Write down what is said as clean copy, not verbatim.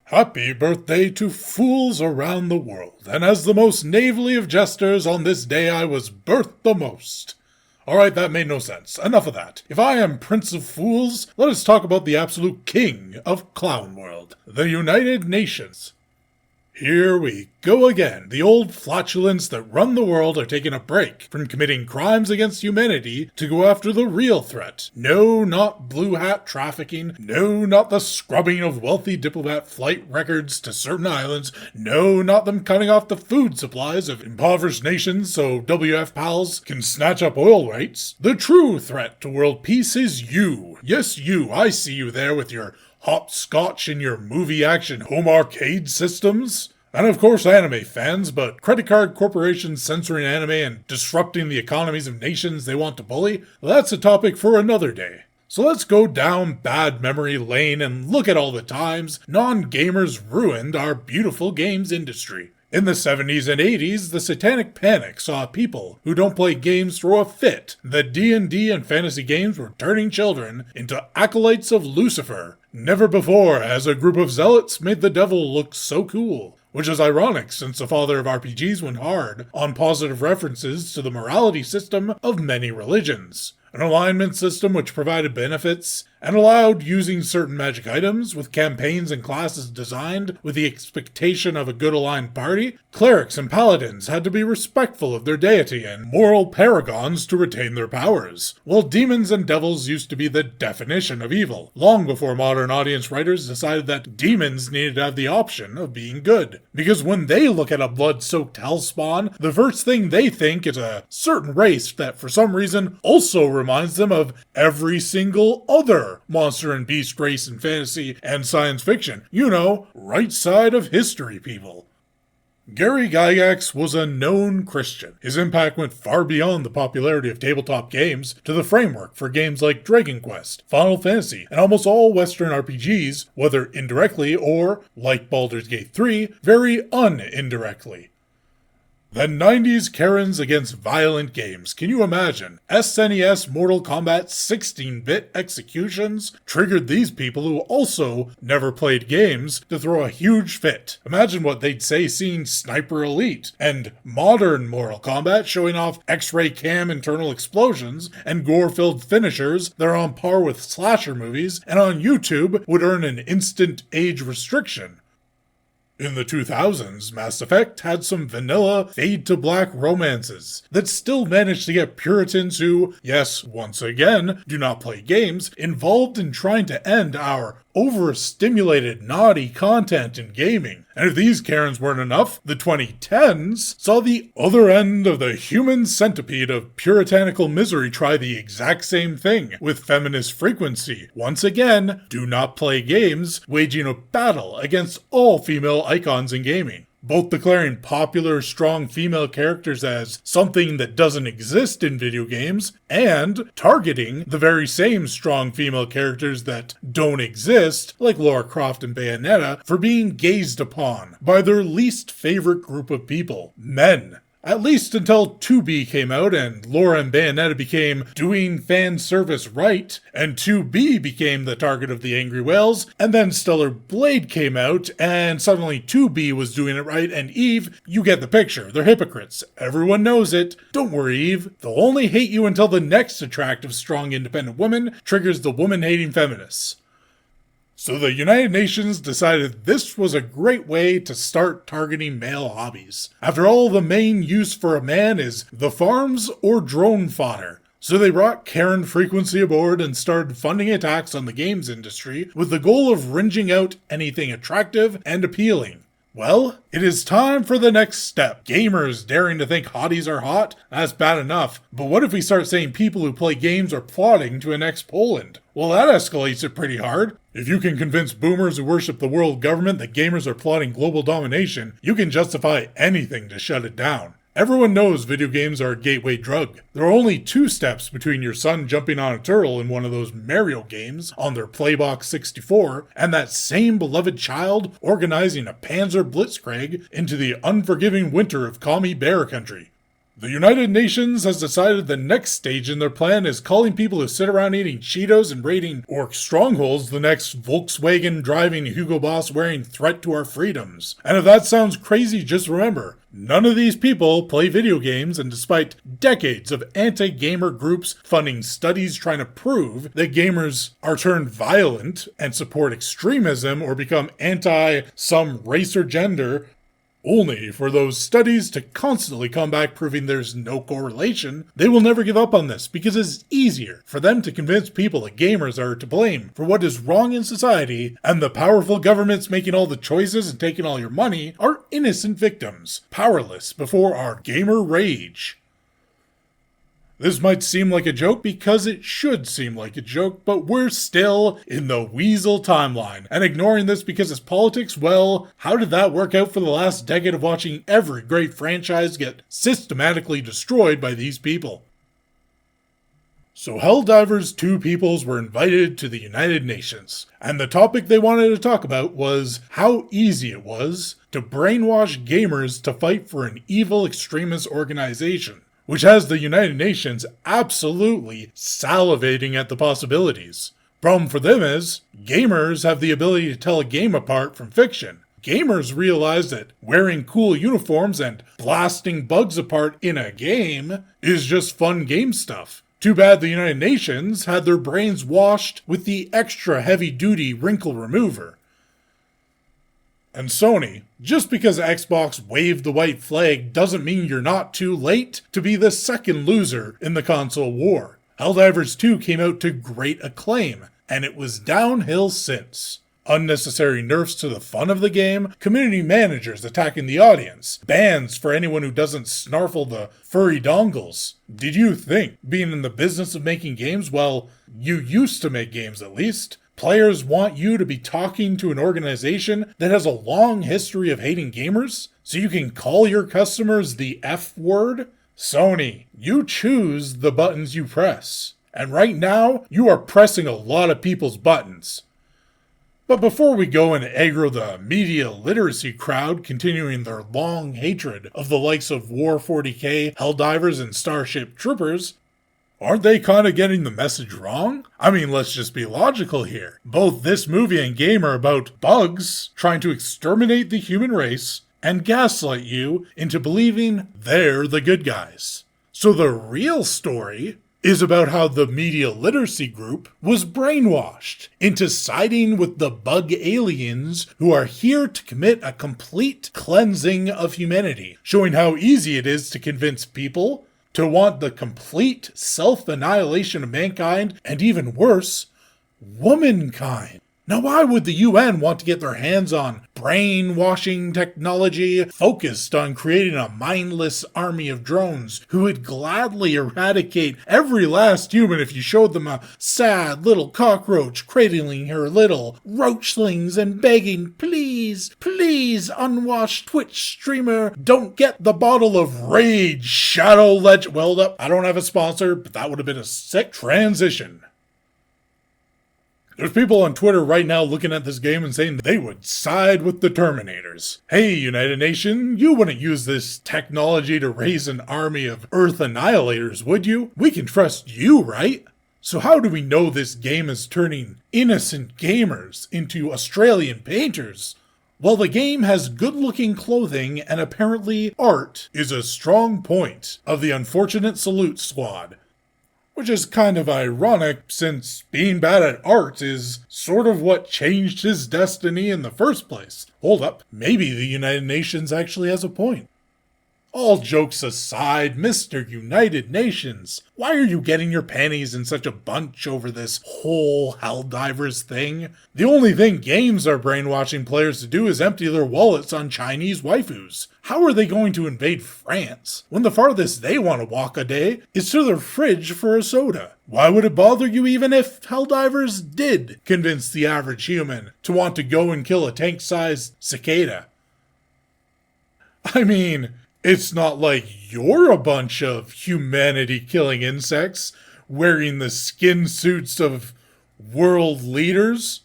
Happy birthday to fools around the world, and as the most knavely of jesters, on this day I was birthed the most. Alright, that made no sense. Enough of that. If I am Prince of Fools, let us talk about the absolute king of Clown World, the United Nations. Here we go again. The old flatulence that run the world are taking a break from committing crimes against humanity to go after the real threat. No, not blue hat trafficking. No, not the scrubbing of wealthy diplomat flight records to certain islands. No, not them cutting off the food supplies of impoverished nations so WF pals can snatch up oil rights. The true threat to world peace is you. Yes, you. I see you there with your hopscotch in your movie action home arcade systems. And of course anime fans, but credit card corporations censoring anime and disrupting the economies of nations they want to bully, that's a topic for another day. So let's go down bad memory lane and look at all the times non-gamers ruined our beautiful games industry. In the 70s and 80s, the Satanic Panic saw people who don't play games throw a fit that D&D and fantasy games were turning children into acolytes of Lucifer. Never before has a group of zealots made the devil look so cool. Which is ironic since the father of RPGs went hard on positive references to the morality system of many religions. An alignment system which provided benefits and allowed using certain magic items with campaigns and classes designed with the expectation of a good aligned party. Clerics and paladins had to be respectful of their deity and moral paragons to retain their powers, while demons and devils used to be the definition of evil, long before modern audience writers decided that demons needed to have the option of being good. Because when they look at a blood-soaked hellspawn, the first thing they think is a certain race that for some reason also reminds them of every single other monster and beast race in fantasy and science fiction. You know, right side of history, people. Gary Gygax was a known Christian. His impact went far beyond the popularity of tabletop games to the framework for games like Dragon Quest, Final Fantasy, and almost all Western RPGs, whether indirectly or, like Baldur's Gate 3, very un-indirectly. The 90s Karens against violent games. Can you imagine? SNES Mortal Kombat 16-bit executions triggered these people who also never played games to throw a huge fit. Imagine what they'd say seeing Sniper Elite and modern Mortal Kombat showing off X-ray cam internal explosions and gore-filled finishers that are on par with slasher movies and on YouTube would earn an instant age restriction. In the 2000s, Mass Effect had some vanilla, fade-to-black romances that still managed to get Puritans who, yes, once again, do not play games, involved in trying to end our overstimulated, naughty content in gaming. And if these Karens weren't enough, the 2010s saw the other end of the human centipede of puritanical misery try the exact same thing with feminist frequency. Once again, do not play games, waging a battle against all female icons in gaming. Both declaring popular, strong female characters as something that doesn't exist in video games, and targeting the very same strong female characters that don't exist, like Lara Croft and Bayonetta, for being gazed upon by their least favorite group of people, men. At least until 2B came out and Lara and Bayonetta became doing fan service right, and 2B became the target of the angry whales, and then Stellar Blade came out, and suddenly 2B was doing it right, and Eve, you get the picture, they're hypocrites. Everyone knows it. Don't worry, Eve. They'll only hate you until the next attractive, strong, independent woman triggers the woman-hating feminists. So the United Nations decided this was a great way to start targeting male hobbies. After all, the main use for a man is the farms or drone fodder. So they brought Karen frequency aboard and started funding attacks on the games industry with the goal of wringing out anything attractive and appealing. Well, it is time for the next step. Gamers daring to think hotties are hot? That's bad enough. But what if we start saying people who play games are plotting to annex Poland? Well, that escalates it pretty hard. If you can convince boomers who worship the world government that gamers are plotting global domination, you can justify anything to shut it down. Everyone knows video games are a gateway drug. There are only 2 steps between your son jumping on a turtle in one of those Mario games on their Playbox 64 and that same beloved child organizing a Panzer Blitzkrieg into the unforgiving winter of commie bear country. The United Nations has decided the next stage in their plan is calling people who sit around eating Cheetos and raiding orc strongholds the next Volkswagen driving Hugo Boss wearing threat to our freedoms. And if that sounds crazy, just remember, none of these people play video games, and despite decades of anti-gamer groups funding studies trying to prove that gamers are turned violent and support extremism or become anti some race or gender, only for those studies to constantly come back proving there's no correlation, they will never give up on this because it's easier for them to convince people that gamers are to blame for what is wrong in society, and the powerful governments making all the choices and taking all your money are innocent victims, powerless before our gamer rage. This might seem like a joke because it should seem like a joke, but we're still in the Weasel timeline. And ignoring this because it's politics, well, how did that work out for the last decade of watching every great franchise get systematically destroyed by these people? So Helldivers 2 peoples were invited to the United Nations, and the topic they wanted to talk about was how easy it was to brainwash gamers to fight for an evil extremist organization, which has the United Nations absolutely salivating at the possibilities. Problem for them is, gamers have the ability to tell a game apart from fiction. Gamers realize that wearing cool uniforms and blasting bugs apart in a game is just fun game stuff. Too bad the United Nations had their brains washed with the extra heavy-duty wrinkle remover. And Sony, just because Xbox waved the white flag doesn't mean you're not too late to be the second loser in the console war. Helldivers 2 came out to great acclaim, and it was downhill since. Unnecessary nerfs to the fun of the game, community managers attacking the audience, bans for anyone who doesn't snarfle the furry dongles. Did you think, being in the business of making games, well, you used to make games at least, players want you to be talking to an organization that has a long history of hating gamers, so you can call your customers the F word? Sony, you choose the buttons you press. And right now, you are pressing a lot of people's buttons. But before we go and aggro the media literacy crowd continuing their long hatred of the likes of War 40k, Helldivers, and Starship Troopers, aren't they kind of getting the message wrong? I mean, let's just be logical here. Both this movie and game are about bugs trying to exterminate the human race and gaslight you into believing they're the good guys. So the real story is about how the media literacy group was brainwashed into siding with the bug aliens who are here to commit a complete cleansing of humanity, showing how easy it is to convince people to want the complete self-annihilation of mankind, and even worse, womankind. Now, why would the UN want to get their hands on brainwashing technology focused on creating a mindless army of drones who would gladly eradicate every last human if you showed them a sad little cockroach cradling her little roachlings and begging, please, please, unwashed Twitch streamer, don't get the bottle of Rage Shadow Legend. Well, I don't have a sponsor, but that would have been a sick transition. There's people on Twitter right now looking at this game and saying they would side with the Terminators. Hey, United Nation, you wouldn't use this technology to raise an army of Earth Annihilators, would you? We can trust you, right? So how do we know this game is turning innocent gamers into Australian painters? Well, the game has good-looking clothing, and apparently art is a strong point of the unfortunate Salute Squad. Which is kind of ironic, since being bad at art is sort of what changed his destiny in the first place. Hold up, maybe the United Nations actually has a point. All jokes aside, Mr. United Nations, why are you getting your panties in such a bunch over this whole Helldivers thing? The only thing games are brainwashing players to do is empty their wallets on Chinese waifus. How are they going to invade France when the farthest they want to walk a day is to their fridge for a soda? Why would it bother you even if Helldivers did convince the average human to want to go and kill a tank-sized cicada? I mean, it's not like you're a bunch of humanity-killing insects wearing the skin suits of world leaders.